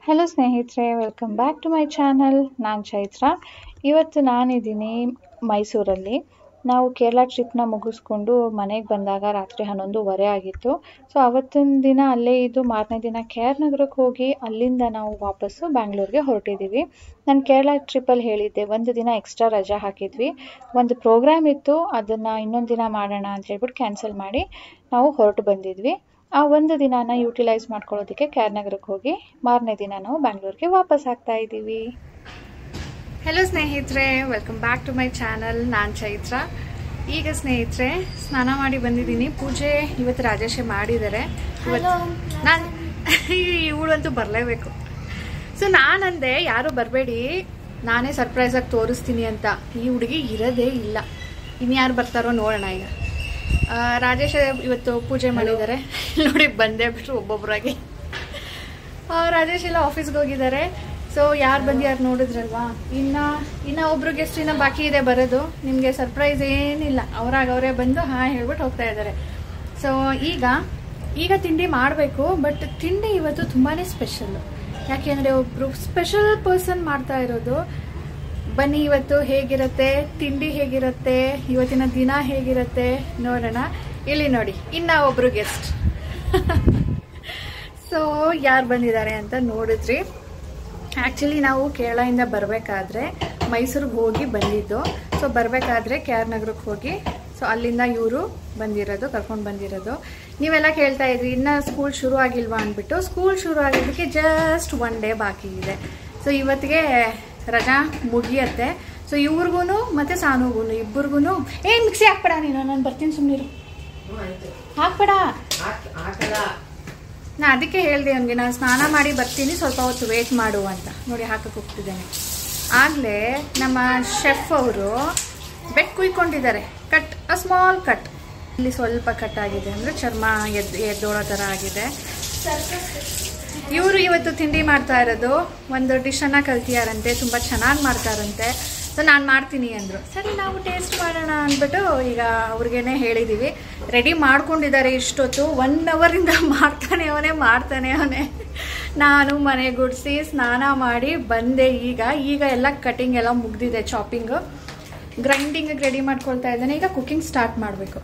Hello ಸ್ನೇಹಿತರೆ, welcome back to my channel. ನಾನು ಚೈತ್ರ. ಇವತ್ತು ನಾನಿದ್ದೀನಿ ಮೈಸೂರಲ್ಲಿ. ನಾವು ಕೇರಳ ಟ್ರಿಪ್ನ ಮುಗಿಸ್ಕೊಂಡು ಮನೆಗೆ ಬಂದಾಗ ರಾತ್ರಿ 11:15 ಆಗಿತ್ತು. ಸೊ ಅವತ್ತಿನ ದಿನ ಅಲ್ಲೇ ಇದ್ದು ಮಾರನೇ ದಿನ ಕೆ ಆರ್ ನಗರಕ್ಕೆ ಹೋಗಿ ಅಲ್ಲಿಂದ ನಾವು ವಾಪಸ್ಸು ಬ್ಯಾಂಗ್ಳೂರಿಗೆ ಹೊರಟಿದ್ದೀವಿ. ನಾನು ಕೇರಳ ಟ್ರಿಪ್ಪಲ್ಲಿ ಹೇಳಿದ್ದೆ, ಒಂದು ದಿನ ಎಕ್ಸ್ಟ್ರಾ ರಜಾ ಹಾಕಿದ್ವಿ. ಒಂದು ಪ್ರೋಗ್ರಾಮ್ ಇತ್ತು, ಅದನ್ನು ಇನ್ನೊಂದು ದಿನ ಮಾಡೋಣ ಅಂತ ಹೇಳ್ಬಿಟ್ಟು ಕ್ಯಾನ್ಸಲ್ ಮಾಡಿ ನಾವು ಹೊರಟು ಬಂದಿದ್ವಿ. ಆ ಒಂದು ದಿನಾನ ಯೂಟಿಲೈಸ್ ಮಾಡ್ಕೊಳ್ಳೋದಕ್ಕೆ ಕೆ ಆರ್ ನಗರಕ್ಕೆ ಹೋಗಿ ಮಾರನೇ ದಿನ ನಾವು ಬ್ಯಾಂಗ್ಳೂರಿಗೆ ವಾಪಸ್ ಆಗ್ತಾ ಇದ್ದೀವಿ. ಹೆಲೋ ಸ್ನೇಹಿತರೆ, welcome back to my channel. ನಾನು ಚೈತ್ರ. ಈಗ ಸ್ನೇಹಿತರೆ ಸ್ನಾನ ಮಾಡಿ ಬಂದಿದ್ದೀನಿ. ಪೂಜೆ ಇವತ್ತು ರಾಜೇಶೆ ಮಾಡಿದ್ದಾರೆ. ನಾನು ಇವಳಂತೂ ಬರಲೇಬೇಕು. ಸೊ ನಾನಂದೆ ಯಾರು ಬರಬೇಡಿ, ನಾನೇ ಸರ್ಪ್ರೈಸಾಗಿ ತೋರಿಸ್ತೀನಿ ಅಂತ. ಈ ಹುಡುಗಿ ಇರೋದೇ ಇಲ್ಲ. ಇನ್ಯಾರು ಬರ್ತಾರೋ ನೋಡೋಣ. ಈಗ ರಾಜೇಶ್ ಇವತ್ತು ಪೂಜೆ ಮಾಡಿದ್ದಾರೆ. ನೋಡಿ ಬಂದೇ ಬಿಟ್ರು ಒಬ್ಬೊಬ್ಬರಾಗಿ. ರಾಜೇಶ್ ಎಲ್ಲ ಆಫೀಸ್ಗೆ ಹೋಗಿದ್ದಾರೆ. ಸೊ ಯಾರು ಯಾರು ನೋಡಿದ್ರಲ್ವಾ. ಇನ್ನ ಒಬ್ರು ಗೆಸ್ಟ್ ಇನ್ನ ಬಾಕಿ ಇದೆ ಬರೋದು. ನಿಮಗೆ ಸರ್ಪ್ರೈಸ್ ಏನಿಲ್ಲ, ಅವರೇ ಬಂದು ಹೇಳ್ಬಿಟ್ಟು ಹೋಗ್ತಾ ಇದ್ದಾರೆ. ಸೊ ಈಗ ತಿಂಡಿ ಮಾಡಬೇಕು. ಬಟ್ ತಿಂಡಿ ಇವತ್ತು ತುಂಬಾ ಸ್ಪೆಷಲ್. ಯಾಕೆಂದರೆ ಒಬ್ರು ಸ್ಪೆಷಲ್ ಪರ್ಸನ್ ಮಾಡ್ತಾ ಇರೋದು. ಬನ್ನಿ ಇವತ್ತು ಹೇಗಿರುತ್ತೆ, ತಿಂಡಿ ಹೇಗಿರುತ್ತೆ, ಇವತ್ತಿನ ದಿನ ಹೇಗಿರುತ್ತೆ ನೋಡೋಣ. ಇಲ್ಲಿ ನೋಡಿ, ಇನ್ನ ಒಬ್ರು ಗೆಸ್ಟ್. ಸೊ ಯಾರು ಬಂದಿದ್ದಾರೆ ಅಂತ ನೋಡಿದ್ರಿ. ಆ್ಯಕ್ಚುಲಿ ನಾವು ಕೇರಳದಿಂದ ಬರಬೇಕಾದ್ರೆ ಮೈಸೂರಿಗೆ ಹೋಗಿ ಬಂದಿದ್ದು. ಸೊ ಬರಬೇಕಾದ್ರೆ ಕೆ ಆರ್ ನಗರಕ್ಕೆ ಹೋಗಿ, ಸೊ ಅಲ್ಲಿಂದ ಇವರು ಕರ್ಕೊಂಡು ಬಂದಿರೋದು. ನೀವೆಲ್ಲ ಕೇಳ್ತಾ ಇದ್ರಿ ಇನ್ನು ಸ್ಕೂಲ್ ಶುರು ಆಗಿಲ್ವಾ ಅಂದ್ಬಿಟ್ಟು. ಸ್ಕೂಲ್ ಶುರು ಆಗಿದ್ದಕ್ಕೆ ಜಸ್ಟ್ 1 ಡೇ ಬಾಕಿ ಇದೆ. ಸೊ ಇವತ್ತಿಗೆ ರಜಾ ಮುಗಿಯತ್ತೆ. ಸೊ ಇವ್ರಿಗೂ ಮತ್ತೆ ಸಾನುಗೂ ಇಬ್ಬರಿಗೂ ಮಿಕ್ಸಿ ಹಾಕ್ಬೇಡ ನೀನು, ನಾನು ಬರ್ತೀನಿ ಸುಮ್ಮನಿರು. ಹಾಕ್ಬೇಡ. ನಾ ಅದಕ್ಕೆ ಹೇಳಿದೆ ಅವನಿಗೆ, ನಾನು ಸ್ನಾನ ಮಾಡಿ ಬರ್ತೀನಿ, ಸ್ವಲ್ಪ ಹೊತ್ತು ವೇಟ್ ಮಾಡು ಅಂತ. ನೋಡಿ ಹಾಕಕ್ಕೆ ಹೋಗ್ತಿದ್ದೇನೆ. ಆಗಲೇ ನಮ್ಮ ಶೆಫ್ ಅವರು ಬೆಟ್ ಕುಯ್ಕೊಂಡಿದ್ದಾರೆ. Small cut. ಇಲ್ಲಿ ಸ್ವಲ್ಪ ಕಟ್ ಆಗಿದೆ, ಅಂದರೆ ಚರ್ಮ ಎದ್ದೋಳೋ ಥರ ಆಗಿದೆ. ಇವರು ಇವತ್ತು ತಿಂಡಿ ಮಾಡ್ತಾ ಇರೋದು ಒಂದು ಡಿಶನ್ನು ಕಲ್ತಿಯಾರಂತೆ, ತುಂಬ ಚೆನ್ನಾಗಿ ಮಾಡ್ತಾರಂತೆ. ಸೊ ನಾನು ಮಾಡ್ತೀನಿ ಅಂದರು. ಸರಿ ನಾವು ಟೇಸ್ಟ್ ಮಾಡೋಣ ಅಂದ್ಬಿಟ್ಟು ಈಗ ಅವ್ರಿಗೇನೆ ಹೇಳಿದ್ದೀವಿ. ರೆಡಿ ಮಾಡ್ಕೊಂಡಿದ್ದಾರೆ ಇಷ್ಟೊತ್ತು. 1 ಅವರಿಂದ ಮಾಡ್ತಾನೆ ಅವನೇ. ನಾನು ಮನೆ ಗುಡಿಸಿ ಸ್ನಾನ ಮಾಡಿ ಬಂದೆ. ಈಗ ಎಲ್ಲ ಕಟಿಂಗ್ ಎಲ್ಲ ಮುಗ್ದಿದೆ, ಚಾಪಿಂಗು ಗ್ರೈಂಡಿಂಗ್ ರೆಡಿ ಮಾಡ್ಕೊಳ್ತಾ ಇದ್ದಾನೆ. ಈಗ ಕುಕ್ಕಿಂಗ್ ಸ್ಟಾರ್ಟ್ ಮಾಡಬೇಕು.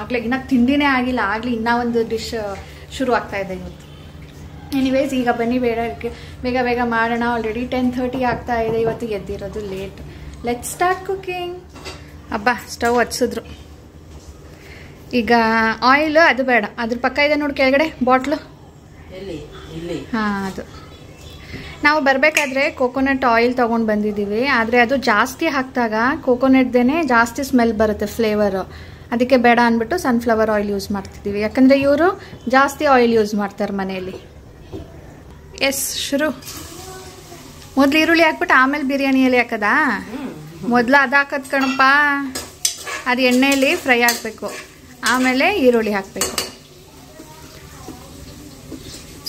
ಆಗಲೇ ಇನ್ನು ತಿಂಡಿನೇ ಆಗಿಲ್ಲ, ಆಗಲಿ ಇನ್ನೂ ಒಂದು ಡಿಶ್ ಶುರು ಆಗ್ತಾ ಇದೆ ಇವತ್ತು. ಎನಿವೇಸ್ ಈಗ ಬನ್ನಿ ಬೇಗ ಮಾಡೋಣ. ಆಲ್ರೆಡಿ 10:30 ಆಗ್ತಾ ಇದೆ. ಇವತ್ತು ಎದ್ದಿರೋದು late. Let's start cooking. Stove ಹಚ್ಸಿದ್ರು. ಈಗ ಆಯಿಲ್ ಅದು ಬೇಡ, ಅದ್ರ ಪಕ್ಕ ಇದೆ ನೋಡಿ ಕೆಳಗಡೆ ಬಾಟ್ಲು. ಅದು ನಾವು ಬರಬೇಕಾದ್ರೆ ಕೋಕೋನಟ್ ಆಯಿಲ್ ತೊಗೊಂಡು ಬಂದಿದ್ದೀವಿ. ಆದರೆ ಅದು ಜಾಸ್ತಿ ಹಾಕಿದಾಗ ಕೋಕೋನಟ್ದೇನೆ ಜಾಸ್ತಿ ಸ್ಮೆಲ್ ಬರುತ್ತೆ, ಫ್ಲೇವರು. ಅದಕ್ಕೆ ಬೇಡ ಅಂದ್ಬಿಟ್ಟು ಸನ್ಫ್ಲವರ್ ಆಯಿಲ್ ಯೂಸ್ ಮಾಡ್ತಿದ್ದೀವಿ. ಯಾಕಂದರೆ ಇವರು ಜಾಸ್ತಿ ಆಯಿಲ್ ಯೂಸ್ ಮಾಡ್ತಾರೆ ಮನೆಯಲ್ಲಿ. ಎಸ್ ಶುರು. ಮೊದಲು ಈರುಳ್ಳಿ ಹಾಕ್ಬಿಟ್ಟು ಆಮೇಲೆ ಬಿರಿಯಾನಿ ಎಲೆ ಹಾಕದಾ? ಮೊದಲು ಅದು ಹಾಕದ್ ಕಣಪ್ಪ. ಅದು ಎಣ್ಣೆಯಲ್ಲಿ ಫ್ರೈ ಆಗಬೇಕು, ಆಮೇಲೆ ಈರುಳ್ಳಿ ಹಾಕಬೇಕು.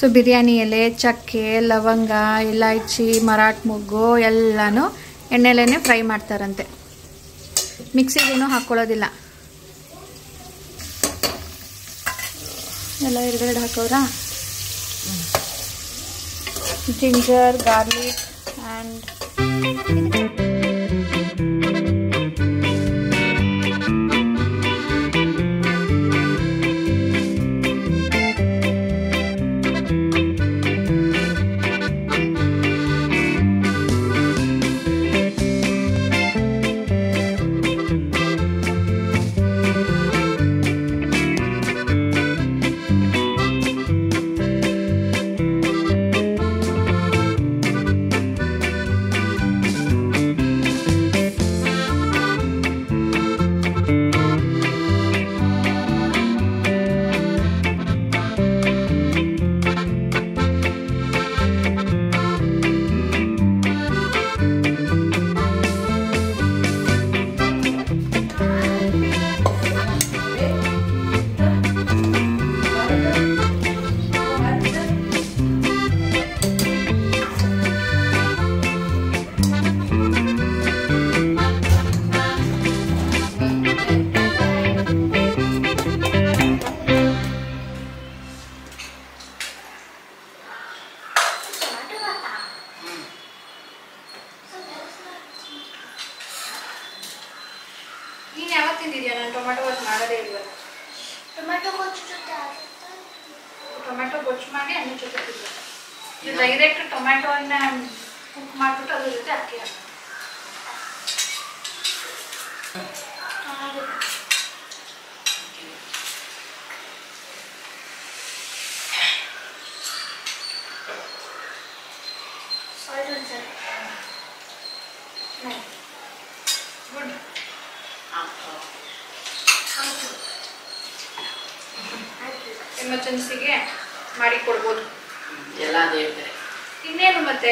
ಸೊ ಬಿರಿಯಾನಿ ಎಲೆ, ಚಕ್ಕೆ, ಲವಂಗ, ಇಲಾಯ್ಚಿ, ಮರಾಠ ಮೊಗ್ಗು ಎಲ್ಲನೂ ಎಣ್ಣೆಲೇನೆ ಫ್ರೈ ಮಾಡ್ತಾರಂತೆ. ಮಿಕ್ಸಿಗೇನು ಹಾಕ್ಕೊಳ್ಳೋದಿಲ್ಲ. ಎಲ್ಲ ಎರಡೆರಡು ಹಾಕೋರಾ? ಜಿಂಜರ್, ಗಾರ್ಲಿಕ್ ಆ್ಯಂಡ್ ಗೊಜ್ಜು ಮಾಡಿ ಅನ್ನ ಜೊತೆ ತಿನ್ನಬೇಕು. ಇದು ಡೈರೆಕ್ಟ್ ಟೊಮ್ಯಾಟೋನ ಕುಕ್ ಮಾಡಿಬಿಟ್ಟು ಅದ್ರ ಜೊತೆ ಅಕ್ಕಿ ಹಾಕಿ ಗುಡ್. ಎಮರ್ಜೆನ್ಸಿಗೆ ಮಾಡಿ ಕೊಡ್ಬೋದು ಎಲ್ಲ ಅದೇ ಹೇಳ್ತಾರೆ. ಇನ್ನೇನು ಮತ್ತೆ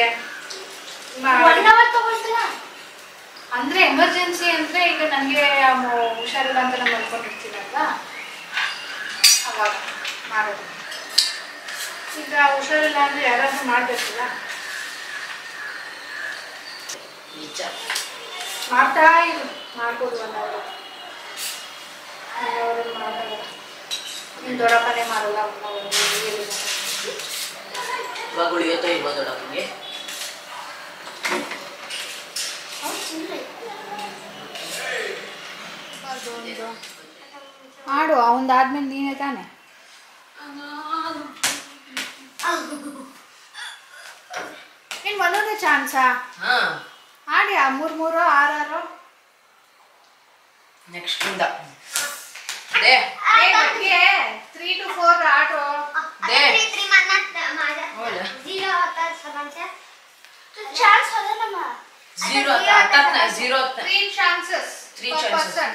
ಅಂದ್ರೆ ಎಮರ್ಜೆನ್ಸಿ ಅಂದ್ರೆ ಈಗ ನನಗೆ ಹುಷಾರಿಲ್ಲ ಅಂತ ನಾನು ಮಲ್ಕೊಂಡಿರ್ತೀನಲ್ವಾ ಅವಾಗ ಮಾಡೋದು. ಈಗ ಹುಷಾರಿಲ್ಲ ಅಂದ್ರೆ ಯಾರಾದ್ರೂ ಮಾಡ್ಬೇಕಲ್ಲ, ನಿಜ ಮಾಡ್ತಾ ಇರು, ಮಾಡ್ಬೋದು. 1 hour ಮಾಡಲ್ಲ, ನಿನ್ನ ದೊಡ್ಡಪ್ಪನೇ ಮಾಡಲ್ಲ 1 hour. ಇವಾಗ ಉಳಿಯೋತೋ ಇಲ್ವೋ ದೊಡ್ಡಪ್ಪನಿಗೆ? ಮಾಡು, ಅವಂದಾದ್ಮೇಲೆ ನೀನೇ ತಾನೆ. ನೀನು ಒಂದೊಂದೇ ಚಾನ್ಸಾ? ಆಡಿ 3 6 6 ನೆಕ್ಸ್ಟ್ ಇಂದ 3 to 4 auto zero 3 chances per person.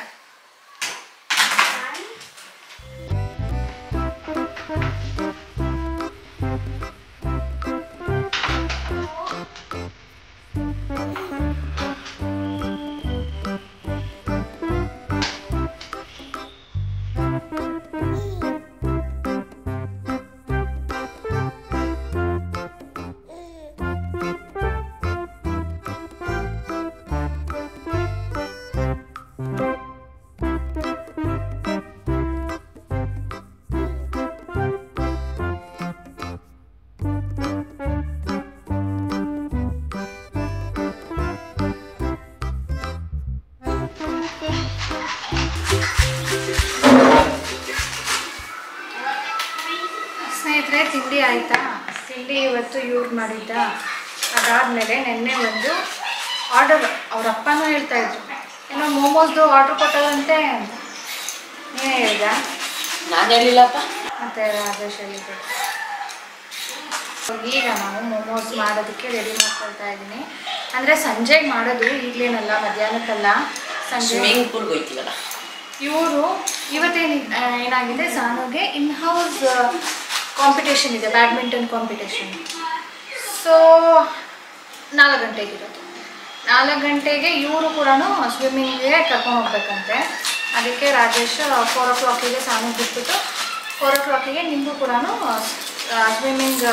ಸ್ನೇಹಿತರೆ, ತಿಂಡಿ ಆಯಿತಾ? ತಿಂಡಿ ಇವತ್ತು ಯೂಸ್ ಮಾಡಿದ್ದ. ಅದಾದಮೇಲೆ ನಿನ್ನೆ ಒಂದು ಆರ್ಡರ್, ಅವ್ರ ಅಪ್ಪನೂ ಹೇಳ್ತಾಯಿದ್ರು ಏನೋ ಮೋಮೋಸ್ದು ಆರ್ಡ್ರ್ ಕೊಟ್ಟದಂತೆ ಅಂತ. ನೀನೇ ಹೇಳಿದ? ನಾನು ಹೇಳಿಲ್ಲಪ್ಪ. ಮತ್ತು ರಾಜೇಶ್ ಹೇಳಿದ್ರು. ಈಗ ನಾವು ಮೋಮೋಸ್ ಮಾಡೋದಕ್ಕೆ ರೆಡಿ ಮಾಡ್ಕೊಳ್ತಾ ಇದ್ದೀನಿ. ಅಂದರೆ ಸಂಜೆಗೆ ಮಾಡೋದು, ಈಗಲೇನಲ್ಲ, ಮಧ್ಯಾಹ್ನಕ್ಕಲ್ಲ, ಸಂಜೆ ಹೋಗ್ತೀವಲ್ಲ. ಇವರು ಇವತ್ತೇನು ಏನಾಗಿದೆ, ಸಾನುಗೆ ಇನ್ ಹೌಸ್ ಕಾಂಪಿಟೇಷನ್ ಇದೆ, ಬ್ಯಾಡ್ಮಿಂಟನ್ ಕಾಂಪಿಟೇಷನ್. ಸೊ 4 ಗಂಟೆಗಿರೋದು. 4 ಗಂಟೆಗೆ ಇವರು ಕೂಡ ಸ್ವಿಮ್ಮಿಂಗ್ಗೆ ಕರ್ಕೊಂಡು ಹೋಗ್ಬೇಕಂತೆ. ಅದಕ್ಕೆ ರಾಜೇಶ್ 4 o'clock ಸಾನು ಬಿಟ್ಬಿಟ್ಟು 4 o'clock ನಿಮಗೂ ಕೂಡ ಸ್ವಿಮ್ಮಿಂಗ್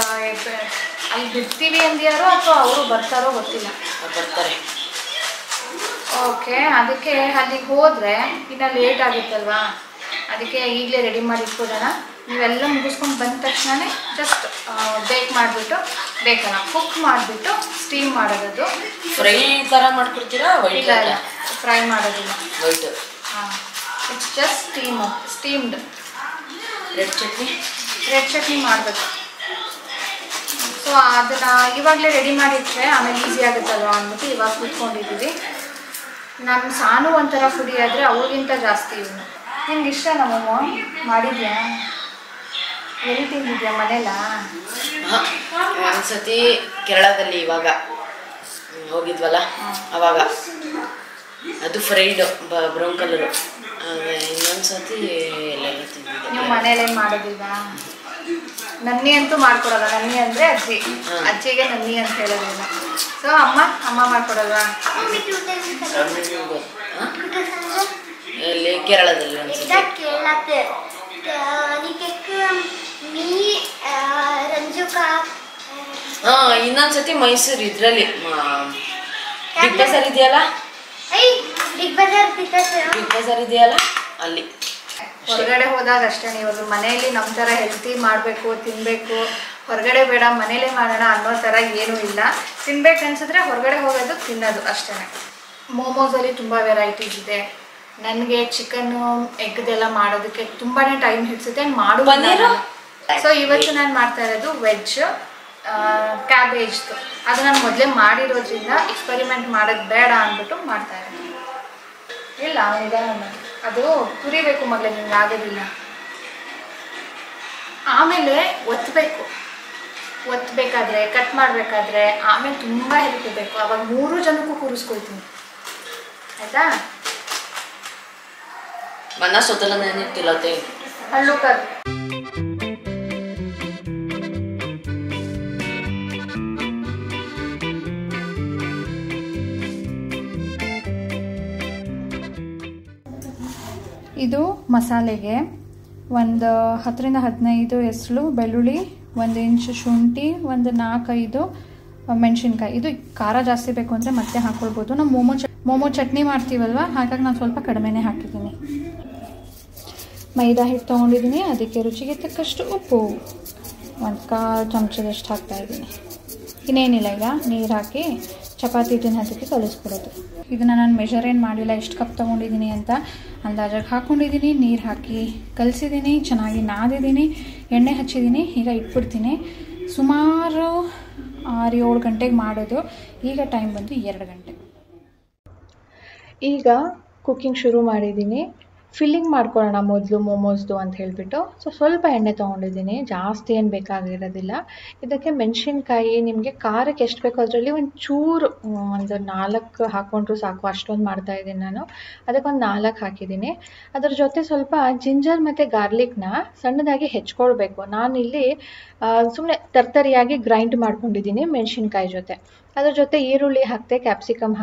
ಅಲ್ಲಿ ಬಿಡ್ತೀವಿ ಅಂದ್ಯಾರೋ ಅಥವಾ ಅವರು ಬರ್ತಾರೋ ಗೊತ್ತಿಲ್ಲ. ಬರ್ತಾರೆ. ಓಕೆ, ಅದಕ್ಕೆ ಅಲ್ಲಿಗೆ ಹೋದರೆ ಇನ್ನು ಲೇಟ್ ಆಗುತ್ತಲ್ವಾ, ಅದಕ್ಕೆ ಈಗಲೇ ರೆಡಿ ಮಾಡಿ ಇಟ್ಕೊಡೋಣ. ನೀವೆಲ್ಲ ಮುಗಿಸ್ಕೊಂಡು ಬಂದ ತಕ್ಷಣ ಜಸ್ಟ್ ಬೇಕ್ ಮಾಡಿಬಿಟ್ಟು, ಬೇಕಲ್ಲ ಕುಕ್ ಮಾಡಿಬಿಟ್ಟು ಸ್ಟೀಮ್ ಮಾಡೋದು. ಫ್ರೈ ಥರ ಮಾಡ್ಕೊಡ್ತೀರಾ? ಇಲ್ಲ ಇಲ್ಲ, ಫ್ರೈ ಮಾಡೋದಿಲ್ಲ, ವೈಟ್. ಹಾಂ, it's just steamed. Red chutney ಮಾಡಬೇಕು. ಸೊ ಅದನ್ನು ಇವಾಗಲೇ ರೆಡಿ ಮಾಡಿಟ್ರೆ ಆಮೇಲೆ ಈಸಿ ಆಗುತ್ತಲ್ವ ಅಂದ್ಬಿಟ್ಟು ಇವಾಗ ಕೂತ್ಕೊಂಡಿದ್ದೀವಿ. ನಮ್ಮ ಸಾನು ಒಂಥರ ಫುಡಿ ಆದರೆ ಅವ್ರಿಗಿಂತ ಜಾಸ್ತಿ ಇವನು. ನಿಮ್ಗೆ ಇಷ್ಟ ನಮ್ಮಮ್ಮ ಮಾಡಿದ್ಯಾ? ಎಲ್ಲಿ ತಿಂದಿದ್ಯಾ? ಮನೇಲ? ಒಂದ್ಸತಿ ಕೇರಳದಲ್ಲಿ ಇವಾಗ ಹೋಗಿದ್ವಲ್ಲ ಅವಾಗ, ಅದು ಫ್ರೈಡ್ ಬ್ರೌನ್ ಕಲರು. ಇನ್ನೊಂದ್ಸತಿ ಎಲ್ಲೆಲ್ಲ ತಿಂದಿದ್ದೆ. ನೀವು ಮನೇಲೇನು ಮಾಡೋದಿಲ್ವಾ? ನನ್ನಿ ಅಂತೂ ಮಾಡ್ಕೊಡಲ್ಲ. ನನ್ನಿ ಅಂದರೆ ಅಜ್ಜಿ, ಅಜ್ಜಿಗೆ ನನ್ನಿ ಅಂತ ಹೇಳೋದಿಲ್ಲ. ಸೊ ಅಮ್ಮ ಮಾಡ್ಕೊಡಲ್ವಾ? ಎಲ್ಲಿ? ಕೇರಳದಲ್ಲಿ. ಇನ್ನೊಂದ್ಸತಿ ಮೈಸೂರು ಇದ್ರಲ್ಲಿ ಬಿಗ್ ಬಜಾರ್ ಇದೆಯಲ್ಲ, ಬಿಗ್ ಬಜಾರ್ ಇದೆಯಲ್ಲ ಅಲ್ಲಿ. ಹೊರಗಡೆ ಹೋದಾಗ ಅಷ್ಟೇ, ಇವಾಗ ಮನೆಯಲ್ಲಿ ನಮ್ಮ ಥರ ಹೆಲ್ತಿ ಮಾಡಬೇಕು, ತಿನ್ನಬೇಕು, ಹೊರಗಡೆ ಬೇಡ ಮನೇಲೇ ಮಾಡೋಣ ಅನ್ನೋ ಥರ ಏನೂ ಇಲ್ಲ. ತಿನ್ಬೇಕು ಅನ್ಸಿದ್ರೆ ಹೊರಗಡೆ ಹೋಗೋದು, ತಿನ್ನೋದು ಅಷ್ಟೇ. ಮೋಮೋಸಲ್ಲಿ ತುಂಬ ವೆರೈಟೀಸ್ ಇದೆ. ನನಗೆ ಚಿಕನ್ನು ಎಗ್ದೆಲ್ಲ ಮಾಡೋದಕ್ಕೆ ತುಂಬಾ ಟೈಮ್ ಹಿಡಿಸುತ್ತೆ. ಸೊ ಇವತ್ತು ನಾನು ಮಾಡ್ತಾ ಇರೋದು ವೆಜ್ ಕ್ಯಾಬೇಜ್ದು. ಅದು ನಾನು ಮೊದಲೇ ಮಾಡಿರೋದ್ರಿಂದ ಎಕ್ಸ್ಪೆರಿಮೆಂಟ್ ಮಾಡೋದು ಬೇಡ ಅಂದ್ಬಿಟ್ಟು ಮಾಡ್ತಾ ಇರೋದು. ಇಲ್ಲ ಅದು ತುರಿಬೇಕು ಮಗಳೇ, ನಿಮ್ಗೆ ಆಗೋದಿಲ್ಲ. ಆಮೇಲೆ ಒತ್ತಬೇಕಾದ್ರೆ ಕಟ್ ಮಾಡಬೇಕಾದ್ರೆ ಆಮೇಲೆ ತುಂಬ ಹೆಲ್ಪ್ ಬೇಕು. ಅವಾಗ 3 ಜನಕ್ಕೂ ಕೂರಿಸ್ಕೊಳ್ತೀನಿ, ಆಯಿತಾ? ಮನ ಸೊದಲ ನೆನಿತ್ತಿಲ್ಲತೆ ಹಳ್ಳು ಕರ್ ಇದು ಮಸಾಲೆಗೆ ಒಂದು 10ರಿಂದ 15 ಎಸಳು ಬೆಳ್ಳುಳ್ಳಿ, 1 ಇಂಚ್ ಶುಂಠಿ, ಒಂದು 4-5 ಮೆಣಸಿನ್ಕಾಯಿ. ಇದು ಖಾರ ಜಾಸ್ತಿ ಬೇಕು ಅಂದರೆ ಮತ್ತೆ ಹಾಕ್ಕೊಳ್ಬೋದು. ನಾವು ಮೋಮೋ ಚಟ್ನಿ ಮಾಡ್ತೀವಲ್ವ, ಹಾಗಾಗಿ ನಾನು ಸ್ವಲ್ಪ ಕಡಿಮೆನೇ ಹಾಕಿದ್ದೀನಿ. ಮೈದಾ ಹಿಟ್ಟು ತೊಗೊಂಡಿದ್ದೀನಿ, ಅದಕ್ಕೆ ರುಚಿಗೆ ತಕ್ಕಷ್ಟು ಉಪ್ಪು 1/4 ಚಮಚದಷ್ಟು ಹಾಕ್ತಾಯಿದ್ದೀನಿ. ಇನ್ನೇನಿಲ್ಲ, ಈಗ ನೀರು ಹಾಕಿ ಚಪಾತಿ ಹಿಟ್ಟಿನ ಹದಕ್ಕೆ ಕಲಿಸ್ಕೊಡೋದು. ಇದನ್ನು ನಾನು ಮೆಷರ್ ಏನು ಮಾಡಿಲ್ಲ, ಎಷ್ಟು ಕಪ್ ತೊಗೊಂಡಿದ್ದೀನಿ ಅಂತ ಅಂದಾಜಾಗಿ ಹಾಕ್ಕೊಂಡಿದ್ದೀನಿ. ನೀರು ಹಾಕಿ ಕಲಿಸಿದ್ದೀನಿ, ಚೆನ್ನಾಗಿ ನಾದಿದ್ದೀನಿ, ಎಣ್ಣೆ ಹಚ್ಚಿದ್ದೀನಿ. ಈಗ ಇಟ್ಬಿಡ್ತೀನಿ. ಸುಮಾರು 6-7 ಗಂಟೆಗೆ ಮಾಡೋದು. ಈಗ ಟೈಮ್ ಬಂದು 2 ಗಂಟೆ. ಈಗ ಕುಕ್ಕಿಂಗ್ ಶುರು ಮಾಡಿದ್ದೀನಿ. ಫಿಲ್ಲಿಂಗ್ ಮಾಡ್ಕೊಳ್ಳೋಣ ಮೊದಲು ಮೋಮೋಸ್ದು ಅಂತ ಹೇಳಿಬಿಟ್ಟು. ಸ್ವಲ್ಪ ಎಣ್ಣೆ ತೊಗೊಂಡಿದ್ದೀನಿ, ಜಾಸ್ತಿ ಏನು ಬೇಕಾಗಿರೋದಿಲ್ಲ. ಇದಕ್ಕೆ ಮೆಣಸಿನ್ಕಾಯಿ ನಿಮಗೆ ಖಾರಕ್ಕೆ ಎಷ್ಟು ಬೇಕೋ ಅದರಲ್ಲಿ ಒಂದು 4 ಹಾಕ್ಕೊಂಡ್ರು ಸಾಕು. ಅಷ್ಟೊಂದು ಮಾಡ್ತಾಯಿದ್ದೀನಿ ನಾನು. ಅದಕ್ಕೊಂದು 4 ಹಾಕಿದ್ದೀನಿ. ಅದ್ರ ಜೊತೆ ಸ್ವಲ್ಪ ಜಿಂಜರ್ ಮತ್ತು ಗಾರ್ಲಿಕ್ನ ಸಣ್ಣದಾಗಿ ಹೆಚ್ಕೊಳ್ಬೇಕು. ನಾನಿಲ್ಲಿ ಸುಮ್ಮನೆ ತರ್ತರಿಯಾಗಿ ಗ್ರೈಂಡ್ ಮಾಡ್ಕೊಂಡಿದ್ದೀನಿ ಮೆಣಸಿನ್ಕಾಯಿ ಜೊತೆ. ಅದ್ರ ಜೊತೆ ಈರುಳ್ಳಿ ಹಾಕ್ತೆ, ಕ್ಯಾಪ್ಸಿಕಮ್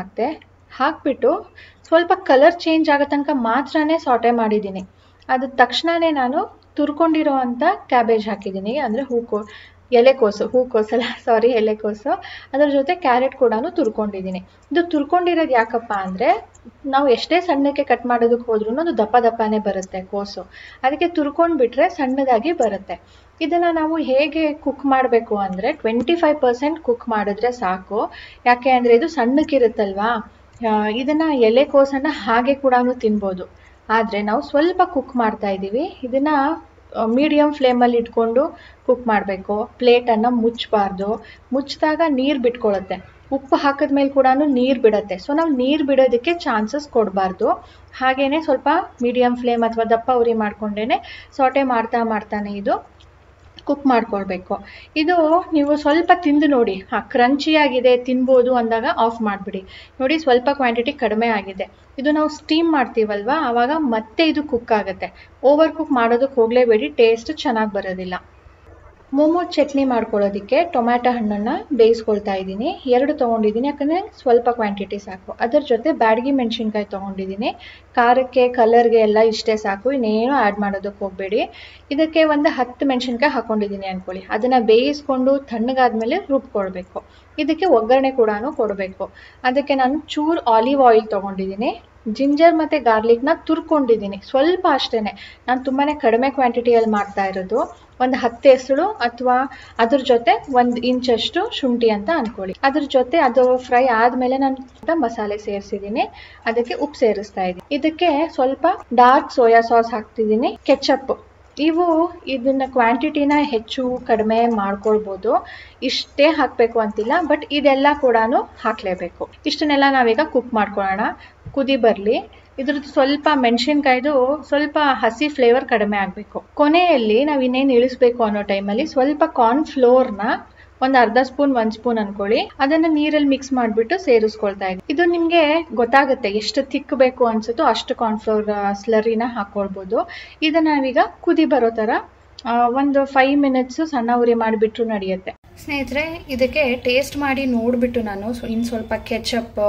ಹಾಕ್ಬಿಟ್ಟು ಸ್ವಲ್ಪ ಕಲರ್ ಚೇಂಜ್ ಆಗೋ ತನಕ ಮಾತ್ರನೇ ಸಾಟೆ ಮಾಡಿದ್ದೀನಿ. ಅದ ತಕ್ಷಣವೇ ನಾನು ತುರ್ಕೊಂಡಿರೋ ಅಂಥ ಕ್ಯಾಬೇಜ್ ಹಾಕಿದ್ದೀನಿ, ಅಂದರೆ ಎಲೆಕೋಸು. ಅದ್ರ ಜೊತೆ ಕ್ಯಾರೆಟ್ ಕೂಡ ತುರ್ಕೊಂಡಿದ್ದೀನಿ. ಇದು ತುರ್ಕೊಂಡಿರೋದು ಯಾಕಪ್ಪ ಅಂದರೆ ನಾವು ಎಷ್ಟೇ ಸಣ್ಣಕ್ಕೆ ಕಟ್ ಮಾಡೋದಕ್ಕೆ ಹೋದ್ರೂ ಅದು ದಪ್ಪನೇ ಬರುತ್ತೆ ಕೋಸು. ಅದಕ್ಕೆ ತುರ್ಕೊಂಡ್ಬಿಟ್ರೆ ಸಣ್ಣದಾಗಿ ಬರುತ್ತೆ. ಇದನ್ನು ನಾವು ಹೇಗೆ ಕುಕ್ ಮಾಡಬೇಕು ಅಂದರೆ 25% ಕುಕ್ ಮಾಡಿದ್ರೆ ಸಾಕು. ಯಾಕೆ ಅಂದರೆ ಇದು ಸಣ್ಣಕ್ಕಿರುತ್ತಲ್ವಾ. ಇದನ್ನು ಎಲೆಕೋಸನ್ನು ಹಾಗೆ ಕೂಡ ತಿನ್ಬೋದು. ಆದರೆ ನಾವು ಸ್ವಲ್ಪ ಕುಕ್ ಮಾಡ್ತಾ ಇದ್ದೀವಿ. ಇದನ್ನು ಮೀಡಿಯಮ್ ಫ್ಲೇಮಲ್ಲಿ ಇಟ್ಕೊಂಡು ಕುಕ್ ಮಾಡಬೇಕು. ಪ್ಲೇಟನ್ನು ಮುಚ್ಚಬಾರ್ದು. ಮುಚ್ಚಿದಾಗ ನೀರು ಬಿಟ್ಕೊಳ್ಳುತ್ತೆ. ಉಪ್ಪು ಹಾಕಿದ್ಮೇಲೆ ಕೂಡ ನೀರು ಬಿಡುತ್ತೆ. ಸೊ ನಾವು ನೀರು ಬಿಡೋದಕ್ಕೆ ಚಾನ್ಸಸ್ ಕೊಡಬಾರ್ದು. ಹಾಗೆಯೇ ಸ್ವಲ್ಪ ಮೀಡಿಯಮ್ ಫ್ಲೇಮ್ ಅಥವಾ ದಪ್ಪ ಉರಿ ಮಾಡ್ಕೊಂಡೇ ಸಾಟೆ ಮಾಡ್ತಾನೆ ಇದು ಕುಕ್ ಮಾಡ್ಕೊಳ್ಬೇಕು. ಇದು ನೀವು ಸ್ವಲ್ಪ ತಿಂದು ನೋಡಿ, ಕ್ರಂಚಿಯಾಗಿದೆ, ತಿನ್ಬೋದು ಅಂದಾಗ ಆಫ್ ಮಾಡಿಬಿಡಿ. ನೋಡಿ, ಸ್ವಲ್ಪ ಕ್ವಾಂಟಿಟಿ ಕಡಿಮೆ ಆಗಿದೆ. ಇದು ನಾವು ಸ್ಟೀಮ್ ಮಾಡ್ತೀವಲ್ವ, ಆವಾಗ ಮತ್ತೆ ಇದು ಕುಕ್ ಆಗುತ್ತೆ. ಓವರ್ ಕುಕ್ ಮಾಡೋದಕ್ಕೆ ಹೋಗಲೇಬೇಡಿ, ಟೇಸ್ಟ್ ಚೆನ್ನಾಗಿ ಬರೋದಿಲ್ಲ. ಮೋಮೋ ಚಟ್ನಿ ಮಾಡ್ಕೊಳ್ಳೋದಕ್ಕೆ ಟೊಮ್ಯಾಟೊ ಹಣ್ಣನ್ನು ಬೇಯಿಸ್ಕೊಳ್ತಾ ಇದ್ದೀನಿ. 2 ತೊಗೊಂಡಿದ್ದೀನಿ, ಯಾಕಂದರೆ ಸ್ವಲ್ಪ ಕ್ವಾಂಟಿಟಿ ಸಾಕು. ಅದರ ಜೊತೆ ಬ್ಯಾಡಗಿ ಮೆಣಸಿನ್ಕಾಯಿ ತೊಗೊಂಡಿದ್ದೀನಿ. ಖಾರಕ್ಕೆ ಕಲರ್ಗೆ ಎಲ್ಲ ಇಷ್ಟೇ ಸಾಕು, ಇನ್ನೇನು ಆ್ಯಡ್ ಮಾಡೋದಕ್ಕೆ ಹೋಗಬೇಡಿ. ಇದಕ್ಕೆ ಒಂದು 10 ಮೆಣಸಿನ್ಕಾಯಿ ಹಾಕ್ಕೊಂಡಿದ್ದೀನಿ ಅಂದ್ಕೊಳ್ಳಿ. ಅದನ್ನು ಬೇಯಿಸ್ಕೊಂಡು ತಣ್ಣಗಾದ್ಮೇಲೆ ರುಬ್ಕೊಳ್ಬೇಕು. ಇದಕ್ಕೆ ಒಗ್ಗರಣೆ ಕೂಡ ಕೊಡಬೇಕು. ಅದಕ್ಕೆ ನಾನು ಚೂರು ಆಲಿವ್ ಆಯಿಲ್ ತೊಗೊಂಡಿದ್ದೀನಿ. ಜಿಂಜರ್ ಮತ್ತು ಗಾರ್ಲಿಕ್ನ ತುರ್ಕೊಂಡಿದ್ದೀನಿ, ಸ್ವಲ್ಪ ಅಷ್ಟೇ. ನಾನು ತುಂಬಾ ಕಡಿಮೆ ಕ್ವಾಂಟಿಟಿಯಲ್ಲಿ ಮಾಡ್ತಾ ಇರೋದು. ಒಂದು 10 ಎಸಳು ಅಥವಾ ಅದ್ರ ಜೊತೆ 1 ಇಂಚಷ್ಟು ಶುಂಠಿ ಅಂತ ಅಂದ್ಕೊಳ್ಳಿ. ಅದ್ರ ಜೊತೆ ಅದು ಫ್ರೈ ಆದಮೇಲೆ ನಾನು ಮಸಾಲೆ ಸೇರಿಸಿದ್ದೀನಿ. ಅದಕ್ಕೆ ಉಪ್ಪು ಸೇರಿಸ್ತಾ ಇದ್ದೀನಿ. ಇದಕ್ಕೆ ಸ್ವಲ್ಪ ಡಾರ್ಕ್ ಸೋಯಾ ಸಾಸ್ ಹಾಕ್ತಿದ್ದೀನಿ, ಕೆಚಪ್. ಇದನ್ನ ಕ್ವಾಂಟಿಟಿನ ಹೆಚ್ಚು ಕಡಿಮೆ ಮಾಡ್ಕೊಳ್ಬೋದು. ಇಷ್ಟೇ ಹಾಕಬೇಕು ಅಂತಿಲ್ಲ, ಬಟ್ ಇದೆಲ್ಲ ಕೂಡ ಹಾಕಲೇಬೇಕು. ಇಷ್ಟನ್ನೆಲ್ಲ ನಾವೀಗ ಕುಕ್ ಮಾಡ್ಕೊಳ್ಳೋಣ. ಕುದಿ ಬರಲಿ. ಇದ್ರದ್ದು ಸ್ವಲ್ಪ ಮೆಣಸಿನ್ಕಾಯ್ದು ಸ್ವಲ್ಪ ಹಸಿ ಫ್ಲೇವರ್ ಕಡಿಮೆ ಆಗಬೇಕು. ಕೊನೆಯಲ್ಲಿ ನಾವು ಇನ್ನೇನು ಇಳಿಸ್ಬೇಕು ಅನ್ನೋ ಟೈಮಲ್ಲಿ ಸ್ವಲ್ಪ ಕಾರ್ನ್ಫ್ಲೋರ್ನ ಒಂದು ಅರ್ಧ ಸ್ಪೂನ್ 1 ಸ್ಪೂನ್ ಅನ್ಕೊಳ್ಳಿ, ಅದನ್ನು ನೀರಲ್ಲಿ ಮಿಕ್ಸ್ ಮಾಡಿಬಿಟ್ಟು ಸೇರಿಸ್ಕೊಳ್ತಾ ಇದ್ದೀನಿ. ಇದು ನಿಮಗೆ ಗೊತ್ತಾಗುತ್ತೆ ಎಷ್ಟು ಥಿಕ್ ಬೇಕು ಅನ್ಸುತ್ತೋ ಅಷ್ಟು ಕಾರ್ನ್ಫ್ಲೋರ್ ಸ್ಲರಿನ ಹಾಕ್ಕೊಳ್ಬೋದು. ಇದನ್ನು ನಾವೀಗ ಕುದಿ ಬರೋ ಥರ ಒಂದು 5 ಮಿನಿಟ್ಸು ಸಣ್ಣ ಉರಿ ಮಾಡಿಬಿಟ್ರು ನಡೆಯುತ್ತೆ. ಸ್ನೇಹಿತರೆ, ಇದಕ್ಕೆ ಟೇಸ್ಟ್ ಮಾಡಿ ನೋಡಿಬಿಟ್ಟು ನಾನು ಇನ್ನು ಸ್ವಲ್ಪ ಕೆಚಪ್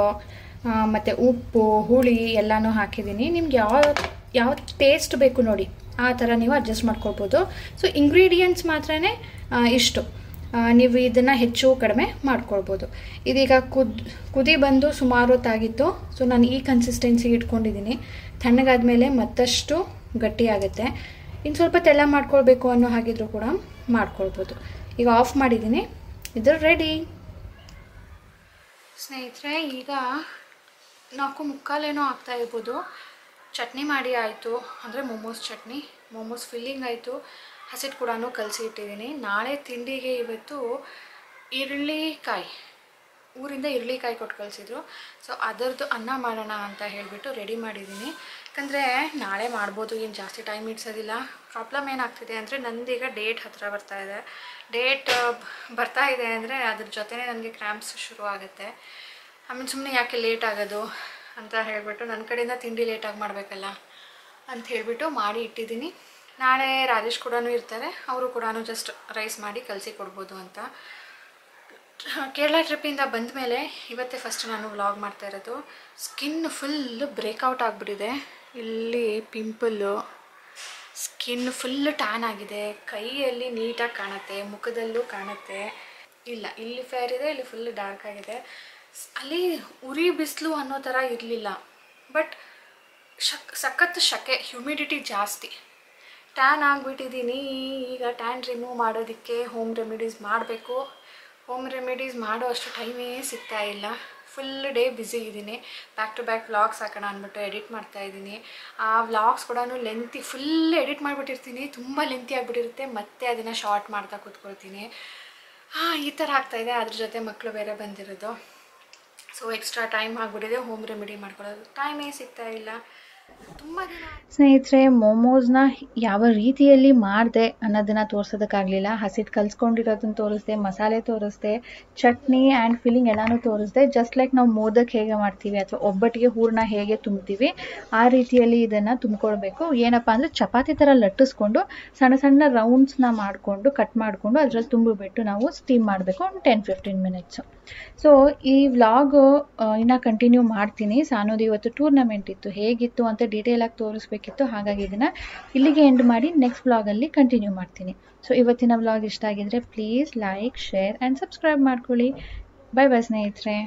ಮತ್ತು ಉಪ್ಪು, ಹುಳಿ ಎಲ್ಲನೂ ಹಾಕಿದ್ದೀನಿ. ನಿಮ್ಗೆ ಯಾವ ಟೇಸ್ಟ್ ಬೇಕು ನೋಡಿ ಆ ಥರ ನೀವು ಅಡ್ಜಸ್ಟ್ ಮಾಡ್ಕೊಳ್ಬೋದು. ಸೊ ಇಂಗ್ರೀಡಿಯೆಂಟ್ಸ್ ಮಾತ್ರನೇ ಇಷ್ಟು, ನೀವು ಇದನ್ನು ಹೆಚ್ಚು ಕಡಿಮೆ ಮಾಡ್ಕೊಳ್ಬೋದು. ಇದೀಗ ಕುದಿ ಬಂದು ಸುಮಾರು ಹೊತ್ತಾಗಿತ್ತು. ಸೊ ನಾನು ಈ ಕನ್ಸಿಸ್ಟೆನ್ಸಿ ಇಟ್ಕೊಂಡಿದ್ದೀನಿ. ತಣ್ಣಗಾದ್ಮೇಲೆ ಮತ್ತಷ್ಟು ಗಟ್ಟಿಯಾಗುತ್ತೆ. ಇನ್ನು ಸ್ವಲ್ಪ ತೆಳ್ಳ ಮಾಡ್ಕೊಳ್ಬೇಕು ಅನ್ನೋ ಹಾಗಿದ್ರು ಕೂಡ ಮಾಡ್ಕೊಳ್ಬೋದು. ಈಗ ಆಫ್ ಮಾಡಿದ್ದೀನಿ. ಇದು ರೆಡಿ. ಸ್ನೇಹಿತರೆ, ಈಗ 4:45 ಆಗ್ತಾ ಇರ್ಬೋದು. ಚಟ್ನಿ ಮಾಡಿ ಆಯಿತು, ಅಂದರೆ ಮೋಮೋಸ್ ಚಟ್ನಿ, ಮೋಮೋಸ್ ಫಿಲ್ಲಿಂಗ್ ಆಯಿತು. ಹಸಿಟ್ಟು ಕೂಡ ಕಲಸಿ ಇಟ್ಟಿದ್ದೀನಿ. ನಾಳೆ ತಿಂಡಿಗೆ ಇವತ್ತು ಈರುಳ್ಳಿಕಾಯಿ, ಊರಿಂದ ಈರುಳ್ಳಿಕಾಯಿ ಕೊಟ್ಟು ಕಳಿಸಿದ್ರು. ಸೊ ಅದರದ್ದು ಅನ್ನ ಮಾಡೋಣ ಅಂತ ಹೇಳಿಬಿಟ್ಟು ರೆಡಿ ಮಾಡಿದ್ದೀನಿ. ಯಾಕಂದರೆ ನಾಳೆ ಮಾಡ್ಬೋದು, ಏನು ಜಾಸ್ತಿ ಟೈಮ್ ಇಡ್ಸೋದಿಲ್ಲ. ಪ್ರಾಬ್ಲಮ್ ಏನಾಗ್ತಿದೆ ಅಂದರೆ ನಂದೀಗ ಡೇಟ್ ಹತ್ತಿರ ಬರ್ತಾಯಿದೆ. ಡೇಟ್ ಬರ್ತಾ ಇದೆ ಅಂದರೆ ಅದ್ರ ಜೊತೆನೇ ನನಗೆ ಕ್ರ್ಯಾಂಪ್ಸ್ ಶುರು ಆಗುತ್ತೆ. ಆಮೇಲೆ ಸುಮ್ಮನೆ ಯಾಕೆ ಲೇಟ್ ಆಗೋದು ಅಂತ ಹೇಳಿಬಿಟ್ಟು ನನ್ನ ಕಡೆಯಿಂದ ತಿಂಡಿ ಲೇಟಾಗಿ ಮಾಡಬೇಕಲ್ಲ ಅಂತ ಹೇಳಿಬಿಟ್ಟು ಮಾಡಿ ಇಟ್ಟಿದ್ದೀನಿ. ನಾಳೆ ರಾಜೇಶ್ ಕೂಡ ಇರ್ತಾರೆ, ಅವರು ಕೂಡ ಜಸ್ಟ್ ರೈಸ್ ಮಾಡಿ ಕಲಸಿ ಕೊಡ್ಬೋದು ಅಂತ. ಕೇರಳ ಟ್ರಿಪ್ಪಿಂದ ಬಂದ ಮೇಲೆ ಇವತ್ತೇ ಫಸ್ಟ್ ನಾನು ವ್ಲಾಗ್ ಮಾಡ್ತಾ ಇರೋದು. ಸ್ಕಿನ್ ಫುಲ್ ಬ್ರೇಕ್ಔಟ್ ಆಗಿಬಿಟ್ಟಿದೆ. ಇಲ್ಲಿ ಪಿಂಪಲ್ಲು, ಸ್ಕಿನ್ ಫುಲ್ ಟ್ಯಾನ್ ಆಗಿದೆ. ಕೈಯಲ್ಲಿ ನೀಟಾಗಿ ಕಾಣುತ್ತೆ, ಮುಖದಲ್ಲೂ ಕಾಣುತ್ತೆ. ಇಲ್ಲ, ಇಲ್ಲಿ ಫೇರ್ ಇದೆ, ಇಲ್ಲಿ ಫುಲ್ ಡಾರ್ಕ್ ಆಗಿದೆ. ಅಲ್ಲಿ ಉರಿ ಬಿಸಿಲು ಅನ್ನೋ ಥರ ಇರಲಿಲ್ಲ, ಬಟ್ ಸಖತ್ ಶಕೆ, ಹ್ಯುಮಿಡಿಟಿ ಜಾಸ್ತಿ. ಟ್ಯಾನ್ ಆಗಿಬಿಟ್ಟಿದ್ದೀನಿ. ಈಗ ಟ್ಯಾನ್ ರಿಮೂವ್ ಮಾಡೋದಕ್ಕೆ ಹೋಮ್ ರೆಮಿಡೀಸ್ ಮಾಡಬೇಕು. ಹೋಮ್ ರೆಮಿಡೀಸ್ ಮಾಡೋ ಅಷ್ಟು ಟೈಮೇ ಸಿಗ್ತಾ ಇಲ್ಲ. ಫುಲ್ ಡೇ ಬ್ಯುಸಿ ಇದ್ದೀನಿ. ಬ್ಯಾಕ್ ಟು ಬ್ಯಾಕ್ ವ್ಲಾಗ್ಸ್ ಹಾಕೋಣ ಅಂದ್ಬಿಟ್ಟು ಎಡಿಟ್ ಮಾಡ್ತಾಯಿದ್ದೀನಿ. ಆ ವ್ಲಾಗ್ಸ್ ಕೂಡ ಲೆಂತಿ, ಫುಲ್ ಎಡಿಟ್ ಮಾಡಿಬಿಟ್ಟಿರ್ತೀನಿ, ತುಂಬ ಲೆಂತಿ ಆಗಿಬಿಟ್ಟಿರುತ್ತೆ. ಮತ್ತೆ ಅದನ್ನು ಶಾರ್ಟ್ ಮಾಡ್ತಾ ಕೂತ್ಕೊಳ್ತೀನಿ. ಈ ಥರ ಆಗ್ತಾಯಿದೆ. ಅದ್ರ ಜೊತೆ ಮಕ್ಕಳು ಬೇರೆ ಬಂದಿರೋದು, ಸೊ ಎಕ್ಸ್ಟ್ರಾ ಟೈಮ್ ಆಗಿಬಿಟ್ಟಿದೆ. ಹೋಮ್ ರೆಮಿಡಿ ಮಾಡ್ಕೊಳ್ಳೋದು ಟೈಮೇ ಸಿಗ್ತಾ ಇಲ್ಲ. ತುಂಬ ದಿನ ಸ್ನೇಹಿತರೆ, ಮೋಮೋಸ್ನ ಯಾವ ರೀತಿಯಲ್ಲಿ ಮಾಡಿದೆ ಅನ್ನೋದನ್ನು ತೋರಿಸೋದಕ್ಕಾಗಲಿಲ್ಲ. ಹಸಿಟ್ಟು ಕಲಿಸ್ಕೊಂಡಿರೋದನ್ನು ತೋರಿಸ್ದೆ, ಮಸಾಲೆ ತೋರಿಸ್ದೆ, ಚಟ್ನಿ ಆ್ಯಂಡ್ ಫಿಲ್ಲಿಂಗ್ ಎಲ್ಲನೂ ತೋರಿಸ್ದೆ. ಜಸ್ಟ್ ಲೈಕ್ ನಾವು ಮೋದಕ್ಕೆ ಹೇಗೆ ಮಾಡ್ತೀವಿ ಅಥವಾ ಒಬ್ಬಟ್ಟಿಗೆ ಹೂರಣ ಹೇಗೆ ತುಂಬ್ತೀವಿ ಆ ರೀತಿಯಲ್ಲಿ ಇದನ್ನು ತುಂಬಿಕೊಳ್ಬೇಕು. ಏನಪ್ಪ ಅಂದರೆ ಚಪಾತಿ ಥರ ಲಟ್ಟಿಸ್ಕೊಂಡು ಸಣ್ಣ ಸಣ್ಣ ರೌಂಡ್ಸ್ನ ಮಾಡಿಕೊಂಡು ಕಟ್ ಮಾಡಿಕೊಂಡು ಅದರಲ್ಲಿ ತುಂಬಿಬಿಟ್ಟು ನಾವು ಸ್ಟೀಮ್ ಮಾಡಬೇಕು ಒಂದು 10-15 ಮಿನಿಟ್ಸು. ಸೊ ಈ ವ್ಲಾಗು ಇನ್ನೂ ಕಂಟಿನ್ಯೂ ಮಾಡ್ತೀನಿ. ಸಾನೋದು ಇವತ್ತು ಟೂರ್ನಮೆಂಟ್ ಇತ್ತು, ಹೇಗಿತ್ತು ಅಂತ ಡೀಟೇಲಾಗಿ ತೋರಿಸ್ಬೇಕಿತ್ತು. ಹಾಗಾಗಿ ಇದನ್ನು ಇಲ್ಲಿಗೆ ಎಂಡ್ ಮಾಡಿ ನೆಕ್ಸ್ಟ್ ವ್ಲಾಗಲ್ಲಿ ಕಂಟಿನ್ಯೂ ಮಾಡ್ತೀನಿ. ಸೊ ಇವತ್ತಿನ ವ್ಲಾಗ್ ಇಷ್ಟ ಆಗಿದ್ರೆ please like, share and subscribe ಮಾಡ್ಕೊಳ್ಳಿ. ಬೈ ಬೈ ಸ್ನೇಹಿತರೆ.